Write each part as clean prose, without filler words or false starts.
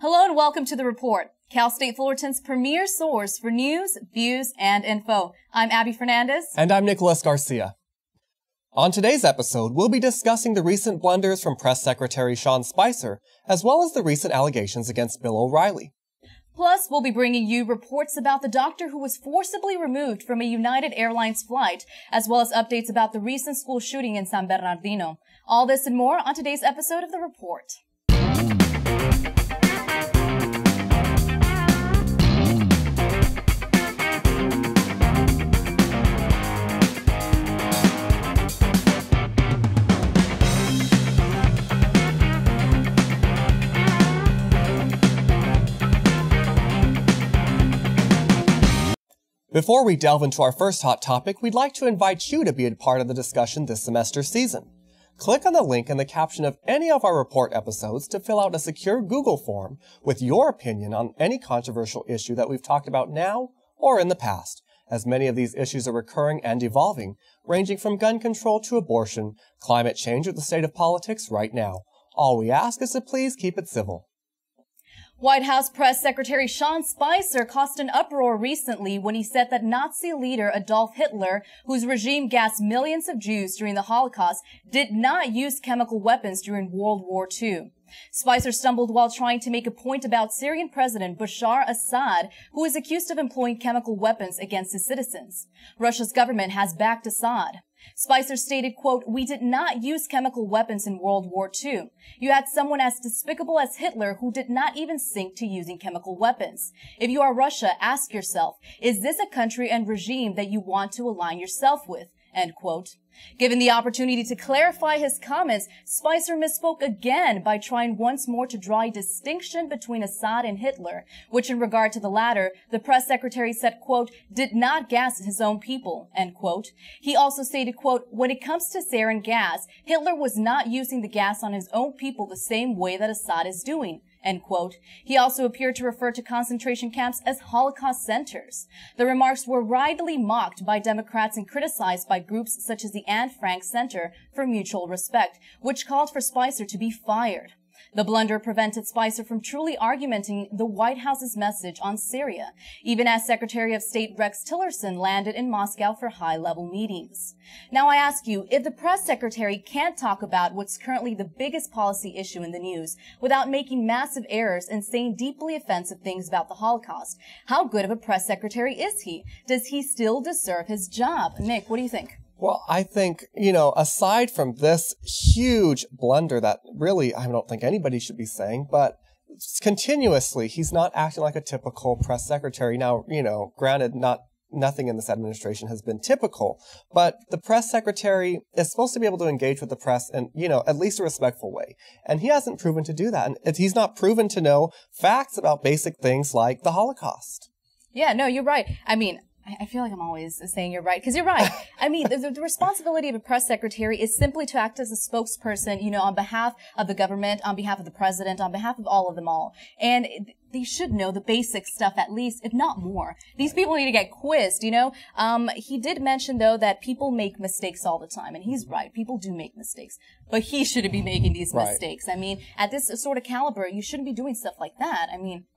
Hello and welcome to The Report, Cal State Fullerton's premier source for news, views, and info. I'm Abby Fernandez. And I'm Nicholas Garcia. On today's episode, we'll be discussing the recent blunders from Press Secretary Sean Spicer, as well as the recent allegations against Bill O'Reilly. Plus, we'll be bringing you reports about the doctor who was forcibly removed from a United Airlines flight, as well as updates about the recent school shooting in San Bernardino. All this and more on today's episode of The Report. Before we delve into our first hot topic, we'd like to invite you to be a part of the discussion this semester's season. Click on the link in the caption of any of our report episodes to fill out a secure Google form with your opinion on any controversial issue that we've talked about now or in the past, as many of these issues are recurring and evolving, ranging from gun control to abortion, climate change, or the state of politics right now. All we ask is to please keep it civil. White House Press Secretary Sean Spicer caused an uproar recently when he said that Nazi leader Adolf Hitler, whose regime gassed millions of Jews during the Holocaust, did not use chemical weapons during World War II. Spicer stumbled while trying to make a point about Syrian President Bashar Assad, who is accused of employing chemical weapons against his citizens. Russia's government has backed Assad. Spicer stated, quote, "We did not use chemical weapons in World War II. You had someone as despicable as Hitler who did not even sink to using chemical weapons. If you are Russia, ask yourself, is this a country and regime that you want to align yourself with?" End quote. Given the opportunity to clarify his comments, Spicer misspoke again by trying once more to draw a distinction between Assad and Hitler, which in regard to the latter, the press secretary said, quote, "did not gas his own people," end quote. He also stated, quote, "when it comes to sarin gas, Hitler was not using the gas on his own people the same way that Assad is doing," end quote. He also appeared to refer to concentration camps as Holocaust centers. The remarks were widely mocked by Democrats and criticized by groups such as the Anne Frank Center for Mutual Respect, which called for Spicer to be fired. The blunder prevented Spicer from truly argumenting the White House's message on Syria, even as Secretary of State Rex Tillerson landed in Moscow for high-level meetings. Now I ask you, if the press secretary can't talk about what's currently the biggest policy issue in the news without making massive errors and saying deeply offensive things about the Holocaust, how good of a press secretary is he? Does he still deserve his job? Nick, what do you think? Well, I think, aside from this huge blunder that really I don't think anybody should be saying, but continuously he's not acting like a typical press secretary. Now, granted, nothing in this administration has been typical, but the press secretary is supposed to be able to engage with the press in, at least a respectful way. And he hasn't proven to do that. And he's not proven to know facts about basic things like the Holocaust. Yeah, no, you're right. I feel like I'm always saying you're right, because you're right. The responsibility of a press secretary is simply to act as a spokesperson, on behalf of the government, on behalf of the president, on behalf of all of them all. And they should know the basic stuff at least, if not more. These people need to get quizzed, He did mention, though, that people make mistakes all the time, and he's right. People do make mistakes. But he shouldn't be making these mistakes. At this sort of caliber, you shouldn't be doing stuff like that.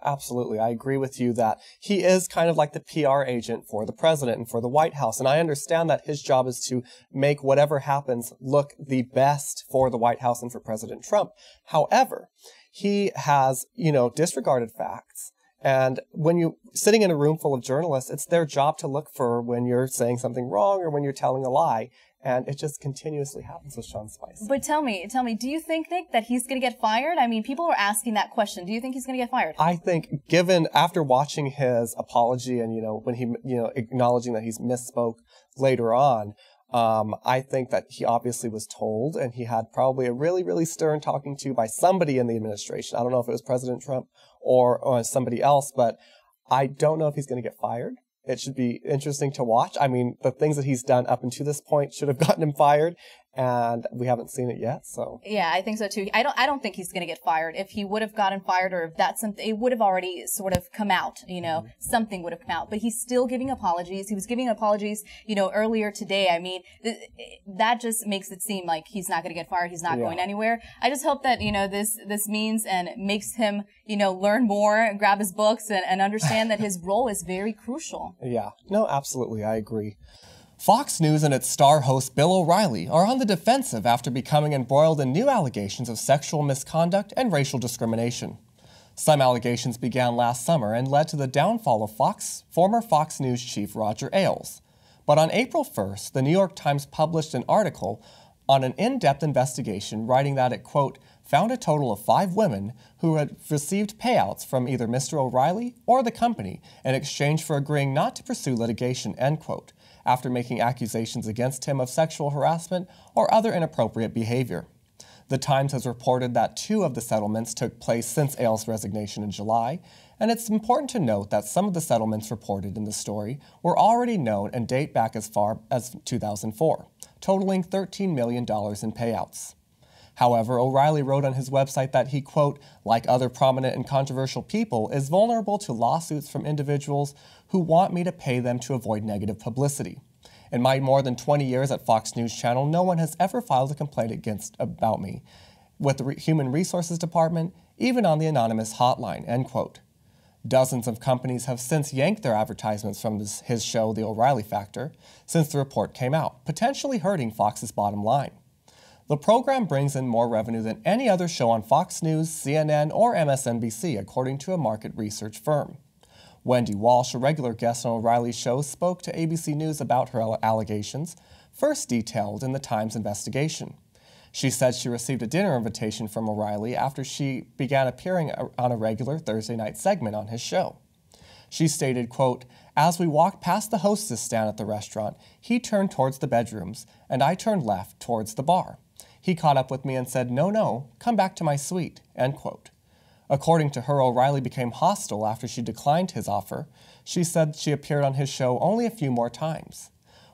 Absolutely. I agree with you that he is kind of like the PR agent for the president and for the White House. And I understand that his job is to make whatever happens look the best for the White House and for President Trump. However, he has, disregarded facts. And when you're sitting in a room full of journalists, it's their job to look for when you're saying something wrong or when you're telling a lie. And it just continuously happens with Sean Spicer. But tell me, do you think, Nick, that he's going to get fired? People are asking that question. Do you think he's going to get fired? I think, after watching his apology and, when he, acknowledging that he's misspoke later on, I think that he obviously was told, and he had probably a really, really stern talking to by somebody in the administration. I don't know if it was President Trump or somebody else, but I don't know if he's going to get fired. It should be interesting to watch. The things that he's done up until this point should have gotten him fired. and we haven't seen it yet. So yeah, I think so too. I don't think he's going to get fired. If he would have gotten fired, or if that's something, it would have already sort of come out. Something would have come out. But he's still giving apologies. He was giving apologies, earlier today. I mean, that just makes it seem like he's not going to get fired. He's not going anywhere. I just hope that this means and makes him learn more, grab his books, and understand that his role is very crucial. Yeah, no, absolutely, I agree. Fox News and its star host Bill O'Reilly are on the defensive after becoming embroiled in new allegations of sexual misconduct and racial discrimination. Some allegations began last summer and led to the downfall of former Fox News chief Roger Ailes. But on April 1st, the New York Times published an article on an in-depth investigation writing that it, quote, found a total of 5 women who had received payouts from either Mr. O'Reilly or the company in exchange for agreeing not to pursue litigation, end quote, after making accusations against him of sexual harassment or other inappropriate behavior. The Times has reported that 2 of the settlements took place since Ailes' resignation in July, and it's important to note that some of the settlements reported in the story were already known and date back as far as 2004, totaling $13 million in payouts. However, O'Reilly wrote on his website that he, quote, like other prominent and controversial people, is vulnerable to lawsuits from individuals who want me to pay them to avoid negative publicity. In my more than 20 years at Fox News Channel, no one has ever filed a complaint about me with the Human Resources Department, even on the anonymous hotline, end quote. Dozens of companies have since yanked their advertisements from his show, The O'Reilly Factor, since the report came out, potentially hurting Fox's bottom line. The program brings in more revenue than any other show on Fox News, CNN, or MSNBC, according to a market research firm. Wendy Walsh, a regular guest on O'Reilly's show, spoke to ABC News about her allegations, first detailed in the Times investigation. She said she received a dinner invitation from O'Reilly after she began appearing on a regular Thursday night segment on his show. She stated, quote, as we walked past the hostess stand at the restaurant, he turned towards the bedrooms, and I turned left towards the bar. He caught up with me and said, no, come back to my suite, end quote. According to her, O'Reilly became hostile after she declined his offer. She said she appeared on his show only a few more times.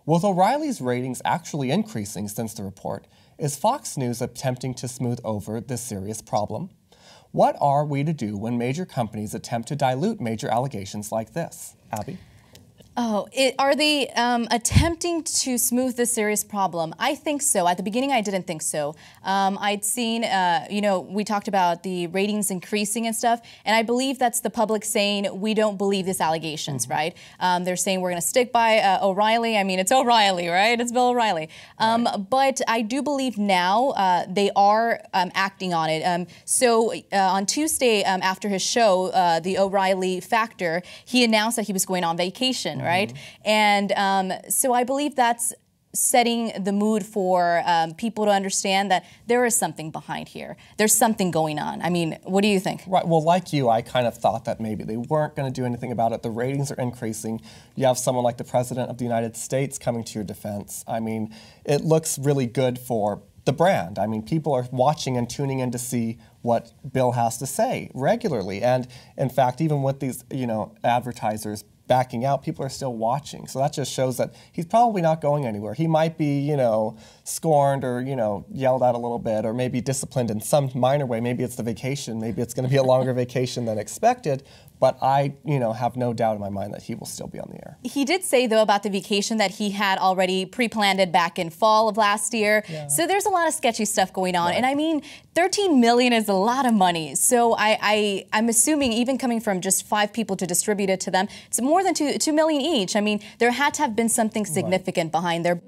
With O'Reilly's ratings actually increasing since the report, is Fox News attempting to smooth over this serious problem? What are we to do when major companies attempt to dilute major allegations like this? Abby? Are they attempting to smooth this serious problem? I think so. At the beginning, I didn't think so. I'd seen, we talked about the ratings increasing and stuff, and I believe that's the public saying, we don't believe these allegations, right? They're saying we're going to stick by O'Reilly. I mean, it's O'Reilly, right? It's Bill O'Reilly. But I do believe now they are acting on it. On Tuesday, after his show, The O'Reilly Factor, he announced that he was going on vacation, right? And so I believe that's setting the mood for people to understand that there is something behind here. There's something going on. I mean, what do you think? Right. Well, like you, I kind of thought that maybe they weren't going to do anything about it. The ratings are increasing. You have someone like the President of the United States coming to your defense. I mean, it looks really good for the brand. I mean, people are watching and tuning in to see what Bill has to say regularly. And in fact, even with these, advertisers backing out, people are still watching. So that just shows that he's probably not going anywhere. He might be, scorned or, yelled at a little bit, or maybe disciplined in some minor way. Maybe it's the vacation. Maybe it's going to be a longer vacation than expected. But I, have no doubt in my mind that he will still be on the air. He did say, though, about the vacation that he had already pre-planned it back in fall of last year. Yeah. So there's a lot of sketchy stuff going on. Right. And I mean, $13 million is a lot of money. So I'm assuming, even coming from just 5 people to distribute it to them, it's more than $2 million each. I mean, there had to have been something significant behind there.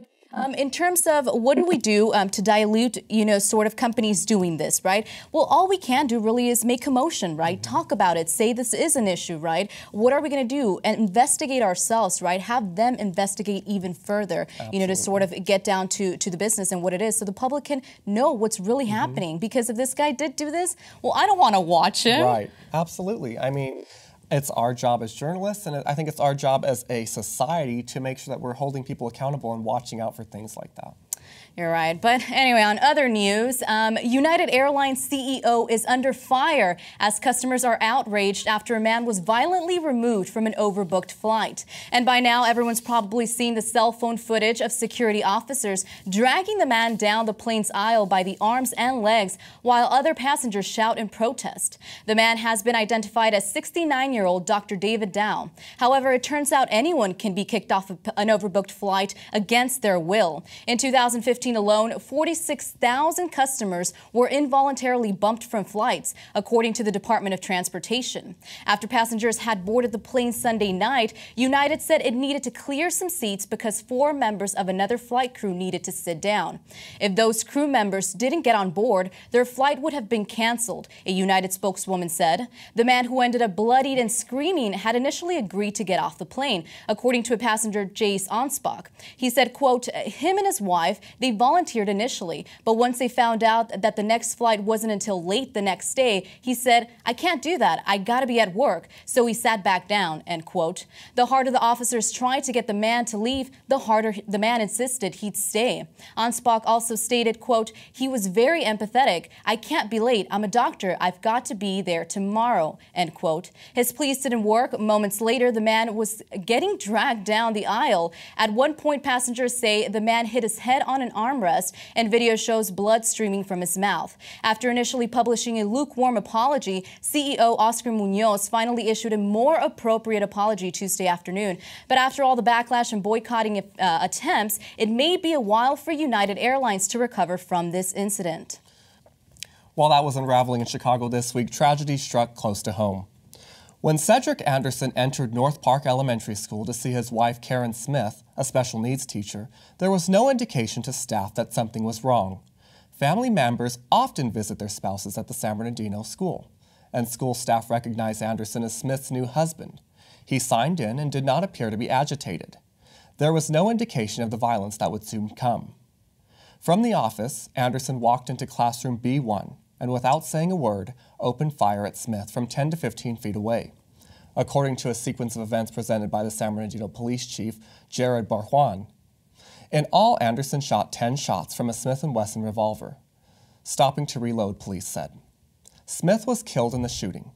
In terms of what do we do to dilute, sort of companies doing this, right? Well, all we can do really is make commotion, right? Talk about it, say this is an issue, right? What are we going to do? And investigate ourselves, right? Have them investigate even further, to sort of get down to the business and what it is, so the public can know what's really happening. Because if this guy did do this, well, I don't want to watch him. Right, absolutely. I mean, it's our job as journalists, and I think it's our job as a society to make sure that we're holding people accountable and watching out for things like that. You're right. But anyway, on other news, United Airlines CEO is under fire as customers are outraged after a man was violently removed from an overbooked flight. And by now, everyone's probably seen the cell phone footage of security officers dragging the man down the plane's aisle by the arms and legs while other passengers shout in protest. The man has been identified as 69-year-old Dr. David Dow. However, it turns out anyone can be kicked off an overbooked flight against their will. In 2015 alone, 46,000 customers were involuntarily bumped from flights, according to the Department of Transportation. After passengers had boarded the plane Sunday night, United said it needed to clear some seats because 4 members of another flight crew needed to sit down. If those crew members didn't get on board, their flight would have been canceled, a United spokeswoman said. The man, who ended up bloodied and screaming, had initially agreed to get off the plane, according to a passenger, Jace Onspach. He said, quote, him and his wife, they volunteered initially, but once they found out that the next flight wasn't until late the next day, he said, I can't do that. I gotta be at work. So he sat back down, end quote. The harder the officers tried to get the man to leave, the harder the man insisted he'd stay. Onspach also stated, quote, he was very empathetic. I can't be late. I'm a doctor. I've got to be there tomorrow, end quote. His pleas didn't work. Moments later, the man was getting dragged down the aisle. At one point, passengers say the man hit his head on an armrest, and video shows blood streaming from his mouth. After initially publishing a lukewarm apology, CEO Oscar Munoz finally issued a more appropriate apology Tuesday afternoon. But after all the backlash and boycotting attempts, it may be a while for United Airlines to recover from this incident. While that was unraveling in Chicago this week, tragedy struck close to home. When Cedric Anderson entered North Park Elementary School to see his wife Karen Smith, a special needs teacher, there was no indication to staff that something was wrong. Family members often visit their spouses at the San Bernardino school, and school staff recognized Anderson as Smith's new husband. He signed in and did not appear to be agitated. There was no indication of the violence that would soon come. From the office, Anderson walked into classroom B1 and, without saying a word, opened fire at Smith from 10 to 15 feet away. According to a sequence of events presented by the San Bernardino Police Chief, Jared Barjuan. In all, Anderson shot 10 shots from a Smith & Wesson revolver. Stopping to reload, police said. Smith was killed in the shooting.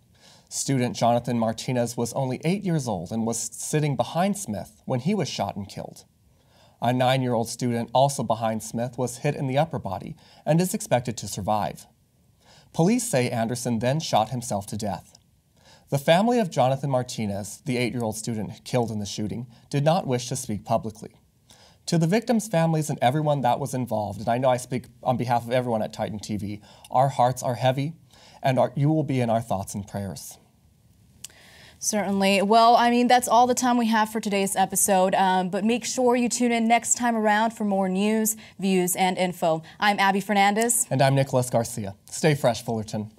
Student Jonathan Martinez was only 8 years old and was sitting behind Smith when he was shot and killed. A 9-year-old student, also behind Smith, was hit in the upper body and is expected to survive. Police say Anderson then shot himself to death. The family of Jonathan Martinez, the 8-year-old student killed in the shooting, did not wish to speak publicly. To the victims' families and everyone that was involved, and I know I speak on behalf of everyone at Titan TV, our hearts are heavy, and you will be in our thoughts and prayers. Certainly. Well, I mean, that's all the time we have for today's episode, but make sure you tune in next time around for more news, views, and info. I'm Abby Fernandez. And I'm Nicholas Garcia. Stay fresh, Fullerton.